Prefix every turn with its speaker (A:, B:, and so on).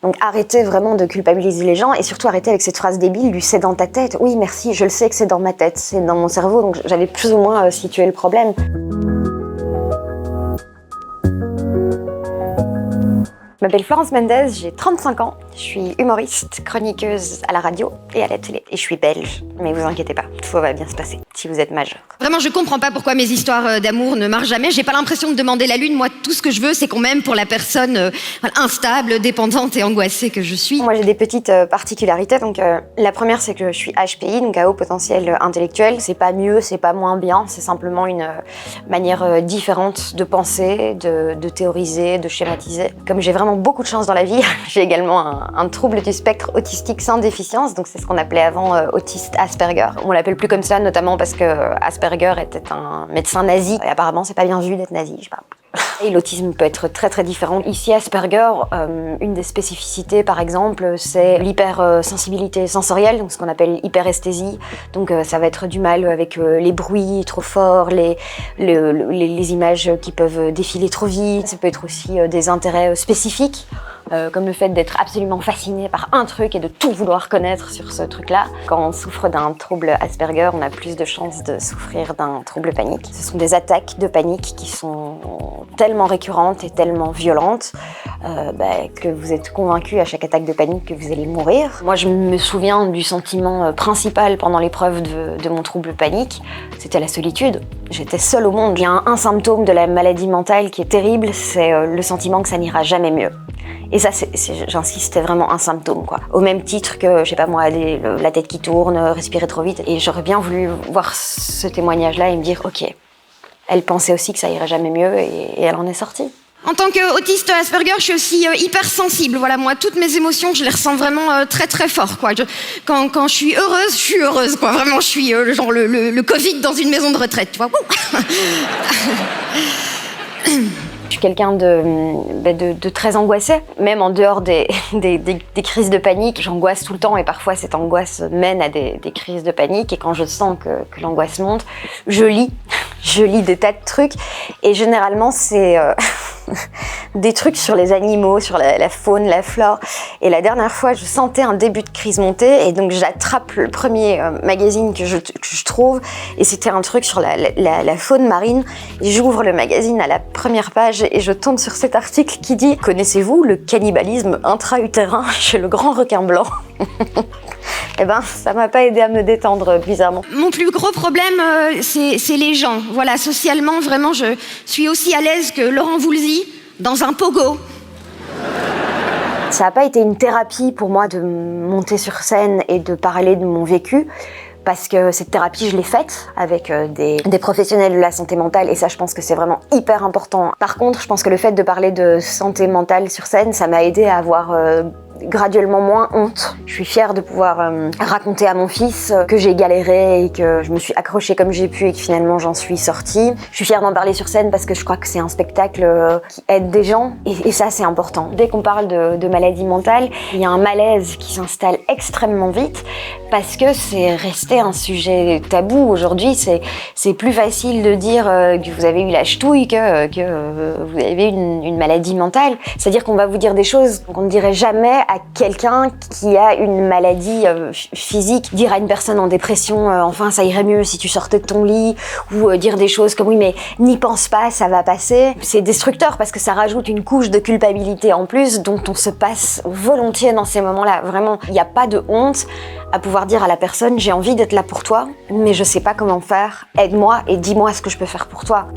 A: Donc arrêtez vraiment de culpabiliser les gens et surtout arrêtez avec cette phrase débile du « c'est dans ta tête ». Oui, merci, je le sais que c'est dans ma tête, c'est dans mon cerveau, donc j'avais plus ou moins situé le problème. Je m'appelle Florence Mendez, j'ai 35 ans, je suis humoriste, chroniqueuse à la radio et à la télé. Et je suis belge, mais vous inquiétez pas, tout va bien se passer, si vous êtes majeur.
B: Vraiment, je comprends pas pourquoi mes histoires d'amour ne marchent jamais. J'ai pas l'impression de demander la lune. Moi, tout ce que je veux, c'est qu'on m'aime pour la personne instable, dépendante et angoissée que je suis.
A: Moi, j'ai des petites particularités. Donc, la première, c'est que je suis HPI, donc à haut potentiel intellectuel. C'est pas mieux, c'est pas moins bien. C'est simplement une manière différente de penser, de théoriser, de schématiser. Comme j'ai vraiment beaucoup de chance dans la vie, j'ai également un trouble du spectre autistique sans déficience. Donc, c'est ce qu'on appelait avant autiste Asperger. On l'appelle plus comme ça, notamment parce que Asperger était un médecin nazi. Et apparemment, c'est pas bien vu d'être nazi, je sais pas. Et l'autisme peut être très très différent. Ici, Asperger, une des spécificités, par exemple, c'est l'hypersensibilité sensorielle, donc ce qu'on appelle hyperesthésie. Donc ça va être du mal avec les bruits trop forts, les images qui peuvent défiler trop vite. Ça peut être aussi des intérêts spécifiques. Comme le fait d'être absolument fasciné par un truc et de tout vouloir connaître sur ce truc-là. Quand on souffre d'un trouble Asperger, on a plus de chances de souffrir d'un trouble panique. Ce sont des attaques de panique qui sont tellement récurrentes et tellement violentes que vous êtes convaincu à chaque attaque de panique que vous allez mourir. Moi, je me souviens du sentiment principal pendant l'épreuve de mon trouble panique, c'était la solitude. J'étais seule au monde. Il y a un symptôme de la maladie mentale qui est terrible, c'est le sentiment que ça n'ira jamais mieux. Et ça, j'insiste, c'est vraiment un symptôme, quoi. Au même titre que, je sais pas moi, la tête qui tourne, respirer trop vite. Et j'aurais bien voulu voir ce témoignage-là et me dire, ok, elle pensait aussi que ça irait jamais mieux et elle en est sortie.
B: En tant qu'autiste Asperger, je suis aussi hypersensible. Voilà, moi, toutes mes émotions, je les ressens vraiment très très fort, quoi. Quand je suis heureuse, quoi. Vraiment, je suis genre le Covid dans une maison de retraite, tu vois.
A: Je suis quelqu'un de très angoissé, même en dehors des crises de panique. J'angoisse tout le temps et parfois cette angoisse mène à des crises de panique. Et quand je sens que l'angoisse monte, je lis des tas de trucs. Et généralement, c'est des trucs sur les animaux, sur la faune, la flore. Et la dernière fois, je sentais un début de crise monter et donc j'attrape le premier magazine que je trouve et c'était un truc sur la faune marine. Et j'ouvre le magazine à la première page et je tombe sur cet article qui dit « Connaissez-vous le cannibalisme intra-utérin chez le grand requin blanc ?» Eh ben, ça m'a pas aidé à me détendre, bizarrement.
B: Mon plus gros problème, c'est les gens. Voilà, socialement, vraiment, je suis aussi à l'aise que Laurent Voulzy dans un pogo.
A: Ça n'a pas été une thérapie pour moi de monter sur scène et de parler de mon vécu, parce que cette thérapie, je l'ai faite avec des professionnels de la santé mentale, et ça, je pense que c'est vraiment hyper important. Par contre, je pense que le fait de parler de santé mentale sur scène, ça m'a aidé à avoir graduellement moins honte. Je suis fière de pouvoir raconter à mon fils que j'ai galéré et que je me suis accrochée comme j'ai pu et que finalement j'en suis sortie. Je suis fière d'en parler sur scène parce que je crois que c'est un spectacle qui aide des gens et ça c'est important. Dès qu'on parle de maladie mentale, il y a un malaise qui s'installe extrêmement vite parce que c'est resté un sujet tabou. Aujourd'hui, c'est plus facile de dire que vous avez eu la ch'touille que vous avez une maladie mentale. C'est-à-dire qu'on va vous dire des choses qu'on ne dirait jamais à quelqu'un qui a une maladie physique. Dire à une personne en dépression enfin ça irait mieux si tu sortais de ton lit, ou dire des choses comme oui mais n'y pense pas, ça va passer. C'est destructeur parce que ça rajoute une couche de culpabilité en plus dont on se passe volontiers dans ces moments-là. Vraiment, il n'y a pas de honte à pouvoir dire à la personne j'ai envie d'être là pour toi mais je sais pas comment faire, aide-moi et dis-moi ce que je peux faire pour toi.